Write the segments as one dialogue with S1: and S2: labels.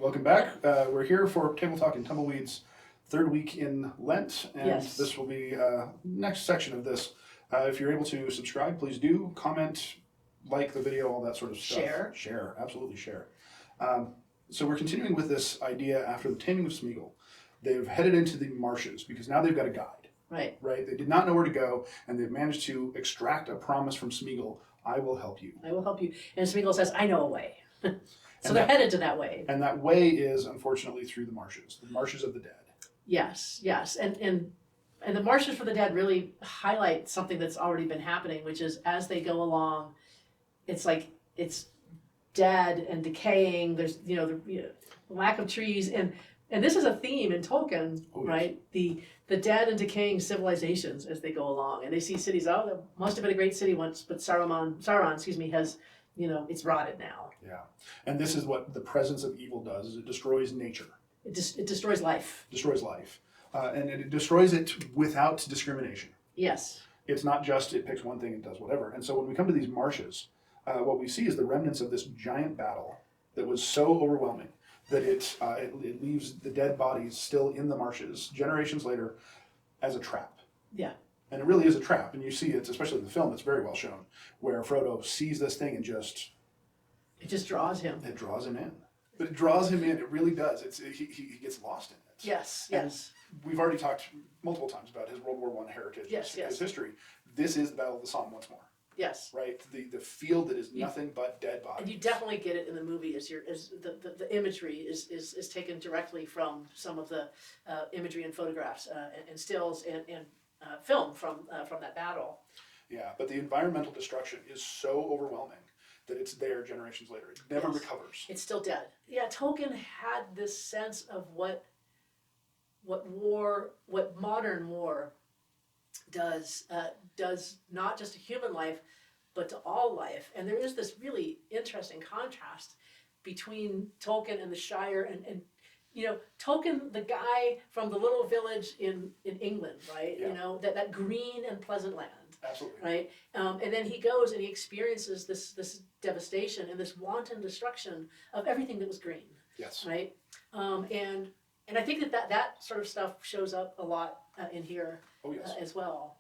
S1: Welcome back. We're here for Table Talk and Tumbleweeds, third week in Lent, and
S2: Yes.
S1: this will be next section of this. If you're able to subscribe, please do. Comment, like the video, all that sort of stuff. Share, absolutely share. So we're continuing with this idea after the taming of Smeagol. They've headed into the marshes because now they've got a guide.
S2: Right.
S1: Right? They did not know where to go, and they've managed to extract a promise from Smeagol. I will help you.
S2: I will help you. And Smeagol says, I know a way. So
S1: And
S2: they're headed to that way.
S1: And that way is, unfortunately, through the marshes of the dead.
S2: Yes. And the marshes for the dead really highlight something that's already been happening, which is as they go along, it's like it's dead and decaying. There's the lack of trees, and this is a theme in Tolkien, right? The dead and decaying civilizations as they go along, and they see cities. Oh, there must have been a great city once, but Sauron, has it's rotted now.
S1: Yeah, and this is what the presence of evil does: is it destroys nature.
S2: It destroys life.
S1: Destroys life, and it destroys it without discrimination.
S2: Yes.
S1: It's not just it picks one thing and does whatever. And so when we come to these marshes, what we see is the remnants of this giant battle that was so overwhelming that it leaves the dead bodies still in the marshes generations later as a trap.
S2: Yeah.
S1: And it really is a trap, and you see it, especially in the film, it's very well shown, where Frodo sees this thing and
S2: it just draws him.
S1: It draws him in. But it draws him in, it really does. He gets lost in it.
S2: Yes.
S1: We've already talked multiple times about his World War I heritage, his history. This is the Battle of the Somme once more.
S2: Yes.
S1: Right? The field that is nothing but dead bodies.
S2: And you definitely get it in the movie as the imagery is taken directly from some of the imagery and photographs and stills and film from that battle.
S1: Yeah, but the environmental destruction is so overwhelming that it's there generations later. It never recovers.
S2: It's still dead. Yeah, Tolkien had this sense of what modern war does not just to human life, but to all life. And there is this really interesting contrast between Tolkien and the Shire and Tolkien, the guy from the little village in England, right?
S1: Yeah.
S2: That green and pleasant land.
S1: Absolutely.
S2: Right? And then he goes and he experiences this devastation and this wanton destruction of everything that was green.
S1: Yes.
S2: Right? And I think that sort of stuff shows up a lot in here as well.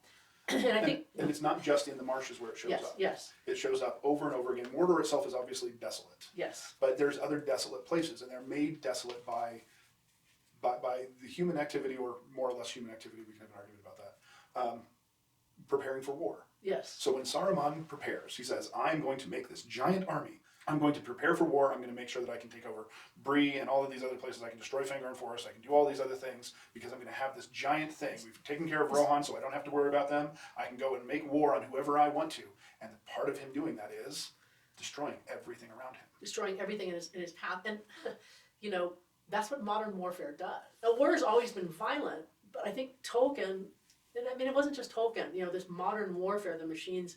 S2: And
S1: it's not just in the marshes where it shows up.
S2: Yes.
S1: It shows up over and over again. Mordor itself is obviously desolate.
S2: Yes.
S1: But there's other desolate places, and they're made desolate by the human activity, or more or less human activity. We can have an argument about that. Preparing for war.
S2: Yes.
S1: So when Saruman prepares, he says, "I'm going to make this giant army. I'm going to prepare for war. I'm going to make sure that I can take over Bree and all of these other places. I can destroy Fangorn Forest. I can do all these other things because I'm going to have this giant thing. We've taken care of Rohan, so I don't have to worry about them. I can go and make war on whoever I want to." And part of him doing that is destroying everything around him.
S2: Destroying everything in his path. And, that's what modern warfare does. Now, war has always been violent, but I think Tolkien, and I mean, it wasn't just Tolkien, this modern warfare, the machines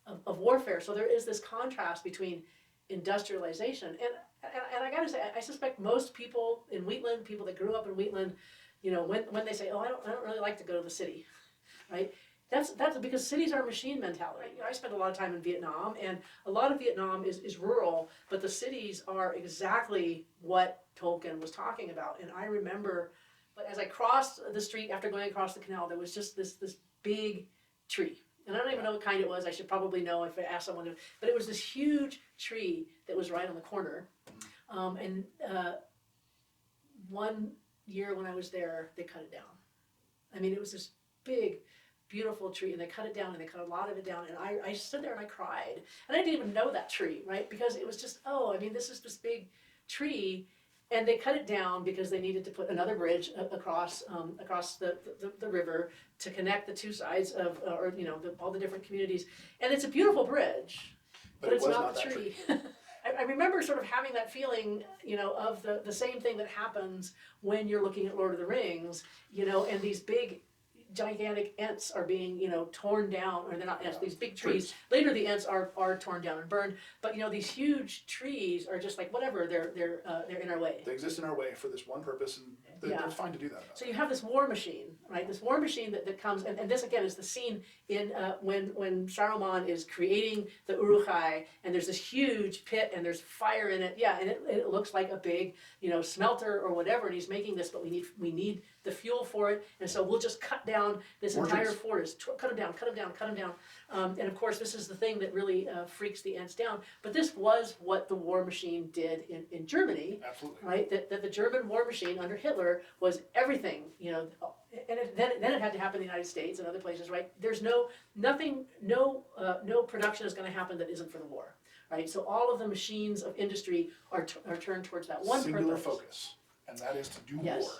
S2: of warfare. So there is this contrast between industrialization. And I gotta say, I suspect most people in Wheatland, people that grew up in Wheatland, when they say, "Oh, I don't really like to go to the city," right? That's because cities are machine mentality. I spent a lot of time in Vietnam, and a lot of Vietnam is rural, but the cities are exactly what Tolkien was talking about. And I remember, but as I crossed the street after going across the canal, there was just this big tree. And I don't even know what kind it was. I should probably know if I asked someone. But it was this huge tree that was right on the corner. And one year when I was there, they cut it down. I mean, it was this big, beautiful tree, and they cut it down, and they cut a lot of it down. And I stood there and I cried. And I didn't even know that tree, right? Because it was just, this is this big tree. And they cut it down because they needed to put another bridge across the river to connect the two sides of, all the different communities. And it's a beautiful bridge, but it's not the tree. I remember sort of having that feeling, of the same thing that happens when you're looking at Lord of the Rings, and these big, gigantic Ents are being, torn down, or they're not Ents, these big trees. Later the Ents are torn down and burned, but these huge trees are just like whatever, they're in our way.
S1: They exist in our way for this one purpose, and They're fine to do that.
S2: So you have this war machine, right? This war machine that comes, and this again is the scene in when Saruman is creating the Uruk-hai, and there's this huge pit, and there's fire in it. Yeah, and it looks like a big, smelter or whatever, and he's making this, but we need the fuel for it, and so we'll just cut down this entire forest, cut them down. And of course, this is the thing that really freaks the Ents down. But this was what the war machine did in Germany.
S1: Absolutely.
S2: Right? That the German war machine under Hitler was everything, and then it had to happen in the United States and other places, right? There's no production is going to happen that isn't for the war, right? So all of the machines of industry are turned towards that one
S1: singular
S2: purpose.
S1: focus, and that is to do
S2: Yes.
S1: war.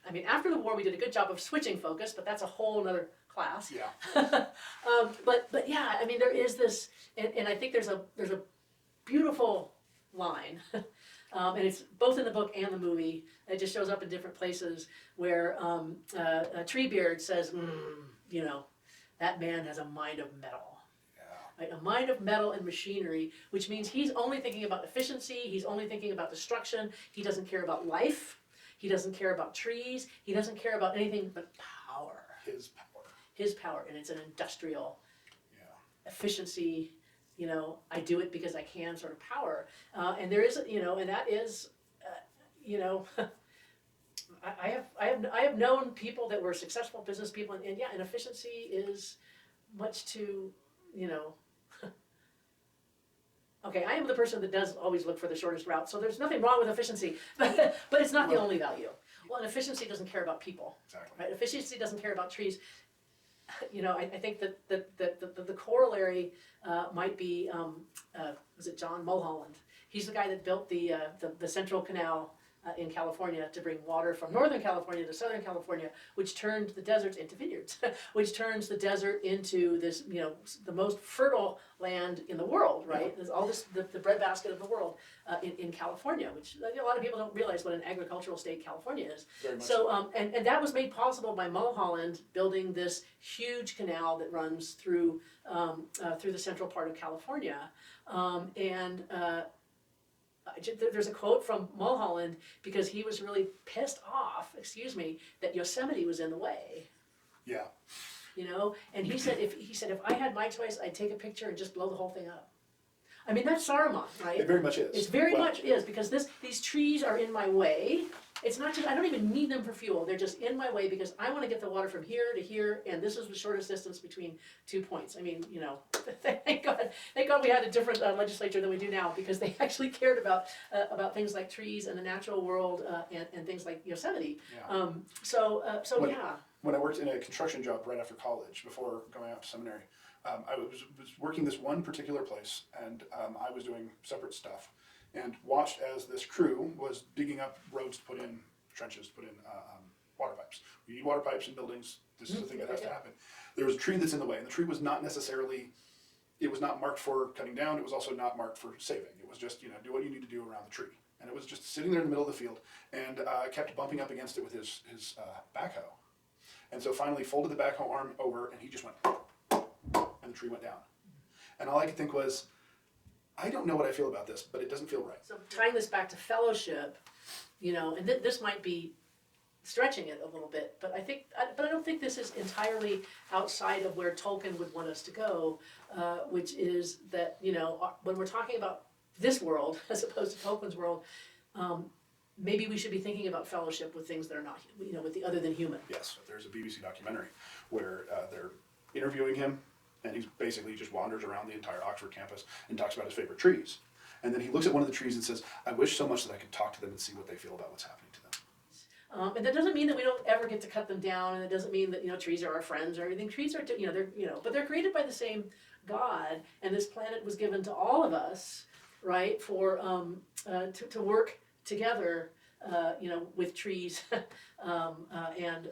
S2: I mean, after the war, we did a good job of switching focus, but that's a whole other class.
S1: Yeah.
S2: But yeah, I mean, there is this, and I think there's a beautiful line, and it's both in the book and the movie. It just shows up in different places where Treebeard says, that man has a mind of metal. Right, a mind of metal and machinery, which means he's only thinking about efficiency, he's only thinking about destruction, he doesn't care about life. He doesn't care about trees. He doesn't care about anything but power.
S1: His power.
S2: His power, and it's an industrial efficiency. I do it because I can sort of power. And there is, and that is, I have known people that were successful business people, and efficiency is much too, Okay, I am the person that does always look for the shortest route, so there's nothing wrong with efficiency, but it's not the only value. Well, and efficiency doesn't care about people,
S1: Exactly.
S2: right? Efficiency doesn't care about trees. I think that the corollary might be, was it John Mulholland? He's the guy that built the Central Canal in California to bring water from Northern California to Southern California, which turned the deserts into vineyards, which turns the desert into this, the most fertile land in the world, right? There's all this, the breadbasket of the world in California, which a lot of people don't realize what an agricultural state California is.
S1: Very much
S2: So, and that was made possible by Mulholland building this huge canal that runs through the central part of California, there's a quote from Mulholland because he was really pissed off, that Yosemite was in the way.
S1: Yeah.
S2: And he said if I had my choice, I'd take a picture and just blow the whole thing up. I mean, that's Saruman, right?
S1: It very much is.
S2: It very much is, because these trees are in my way. It's not just, I don't even need them for fuel. They're just in my way because I want to get the water from here to here, and this is the shortest distance between 2 points. I mean, thank God we had a different legislature than we do now, because they actually cared about things like trees and the natural world and things like Yosemite.
S1: Yeah.
S2: Yeah.
S1: When I worked in a construction job right after college, before going out to seminary, I was working this one particular place, and I was doing separate stuff, and watched as this crew was digging up roads to put in trenches, to put in water pipes. We need water pipes in buildings. This is the thing that has to happen. There was a tree that's in the way, and the tree was not necessarily, it was not marked for cutting down. It was also not marked for saving. It was just, do what you need to do around the tree. And it was just sitting there in the middle of the field, and kept bumping up against it with his backhoe. And so finally folded the backhoe arm over, and he just went, and the tree went down. And all I could think was, I don't know what I feel about this, but it doesn't feel right.
S2: So tying this back to fellowship, and this might be stretching it a little bit, but I don't think this is entirely outside of where Tolkien would want us to go, which is that, when we're talking about this world as opposed to Tolkien's world, maybe we should be thinking about fellowship with things that are not, with the other than human.
S1: Yes, there's a BBC documentary where they're interviewing him, and he basically just wanders around the entire Oxford campus and talks about his favorite trees. And then he looks at one of the trees and says, I wish so much that I could talk to them and see what they feel about what's happening to them.
S2: And that doesn't mean that we don't ever get to cut them down, and it doesn't mean that, trees are our friends or everything. Trees are, but they're created by the same God, and this planet was given to all of us, right, for, to work together, with trees and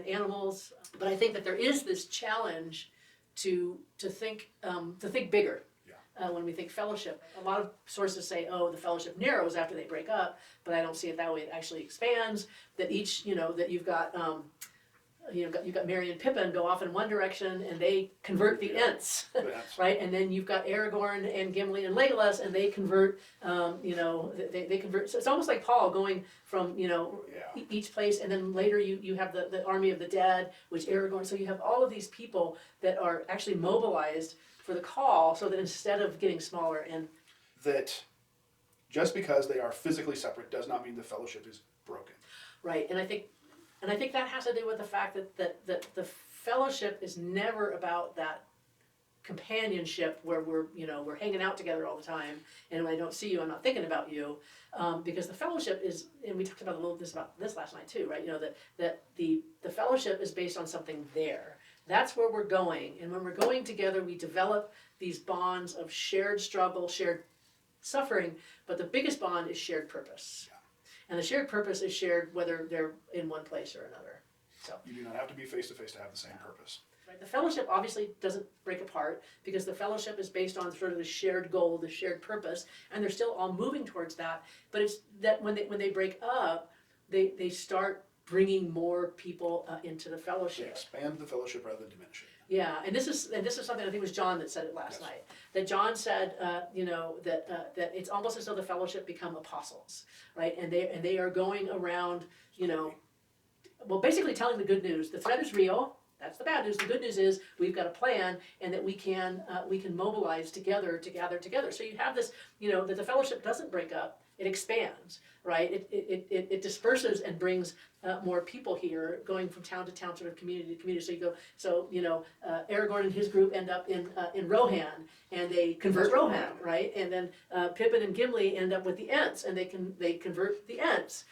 S2: animals. But I think that there is this challenge to think bigger. When we think fellowship. A lot of sources say, the fellowship narrows after they break up, but I don't see it that way. It actually expands, that each, that you've got you've got Merry and Pippin go off in one direction and they convert the Ents,
S1: That's-
S2: right? And then you've got Aragorn and Gimli and Legolas, and they convert, they convert. So it's almost like Paul going from,
S1: Yeah.
S2: each place, and then later you have the army of the dead, which Aragorn. So you have all of these people that are actually mobilized for the call, so that instead of getting smaller and
S1: That just because they are physically separate does not mean the fellowship is broken.
S2: right, and I think that has to do with the fact that the fellowship is never about that companionship where we're hanging out together all the time, and when I don't see you, I'm not thinking about you, because the fellowship is, and we talked about a little bit about this last night too, right? That the fellowship is based on something there. That's where we're going, and when we're going together, we develop these bonds of shared struggle, shared suffering, but the biggest bond is shared purpose. And the shared purpose is shared whether they're in one place or another. So
S1: You do not have to be face to face to have the same purpose.
S2: right, the fellowship obviously doesn't break apart because the fellowship is based on sort of the shared goal, the shared purpose, and they're still all moving towards that. But it's that when they break up, they start bringing more people into the
S1: They
S2: fellowship.
S1: expand the fellowship rather than diminish it.
S2: Yeah, and this is something I think it was John that said it last
S1: Yes.
S2: night. That John said, that it's almost as though the fellowship become apostles, right? And they are going around, well, basically telling the good news. The threat is real. That's the bad news. The good news is we've got a plan, and that we can mobilize together to gather together. So you have this, that the fellowship doesn't break up. It expands, right? It disperses and brings more people here, going from town to town, sort of community to community. Aragorn and his group end up in Rohan, and they convert Rohan, right? And then Pippin and Gimli end up with the Ents, and they convert the Ents.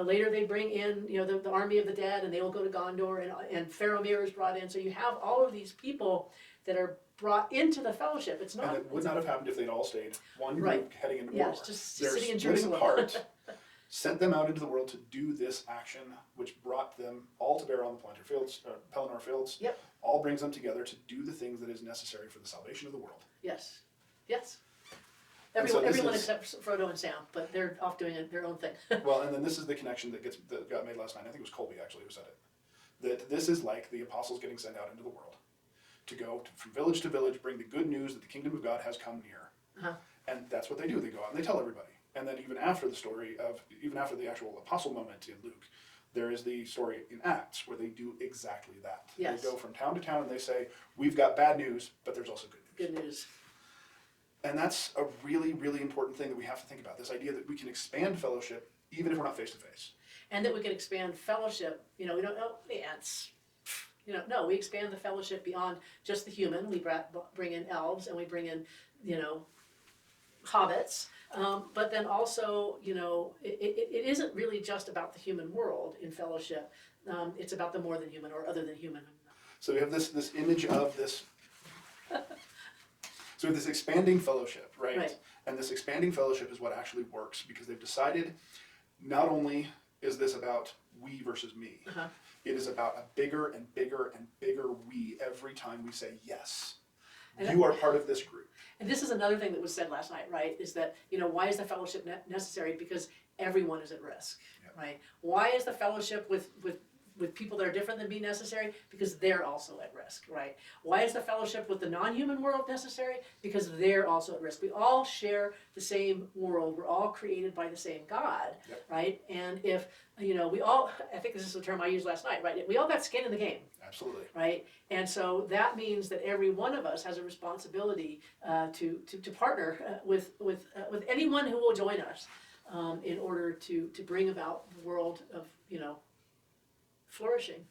S2: Later they bring in, the army of the dead, and they will go to Gondor, and Faramir is brought in. So you have all of these people that are brought into the fellowship. It's not.
S1: And it would not have happened if they'd all stayed one group
S2: Right.
S1: heading into
S2: Yeah,
S1: war.
S2: it's just
S1: They're
S2: sitting in
S1: splitting
S2: Jerusalem.
S1: apart, sent them out into the world to do this action, which brought them all to bear on the Planter Fields, Pelennor Fields.
S2: Yep.
S1: All brings them together to do the things that is necessary for the salvation of the world.
S2: Yes. Yes.
S1: And so
S2: Everyone
S1: this is-
S2: except Frodo and Sam, but they're off doing their own thing.
S1: Well, and then this is the connection that got made last night. I think it was Colby actually who said it. That this is like the apostles getting sent out into the world to go from village to village, bring the good news that the kingdom of God has come near.
S2: Uh-huh.
S1: And that's what they do. They go out and they tell everybody. And then even after the actual apostle moment in Luke, there is the story in Acts where they do exactly that.
S2: Yes.
S1: They go from town to town and they say, we've got bad news, but there's also good news.
S2: Good news.
S1: And that's a really, really important thing that we have to think about. This idea that we can expand fellowship even if we're not face to face.
S2: And that we can expand fellowship. We don't know the Ents. No, we expand the fellowship beyond just the human. We bring in elves, and we bring in, hobbits. But then also, it isn't really just about the human world in fellowship. It's about the more than human or other than human.
S1: So we have this image of this. So we have this expanding fellowship, right?
S2: Right.
S1: And this expanding fellowship is what actually works because they've decided not only is this about we versus me,
S2: Uh-huh.
S1: it is about a bigger and bigger and bigger we every time we say yes.
S2: And
S1: You are part of this group.
S2: And this is another thing that was said last night, right? Is that, why is the fellowship necessary? Because everyone is at risk,
S1: Yep.
S2: right? Why is the fellowship with people that are different than me necessary? Because they're also at risk, right? Why is the fellowship with the non-human world necessary? Because they're also at risk. We all share the same world. We're all created by the same God,
S1: Yep.
S2: right? And if, we all, I think this is the term I used last night, right? We all got skin in the game.
S1: Absolutely.
S2: Right, and so that means that every one of us has a responsibility to partner with anyone who will join us in order to bring about the world of flourishing.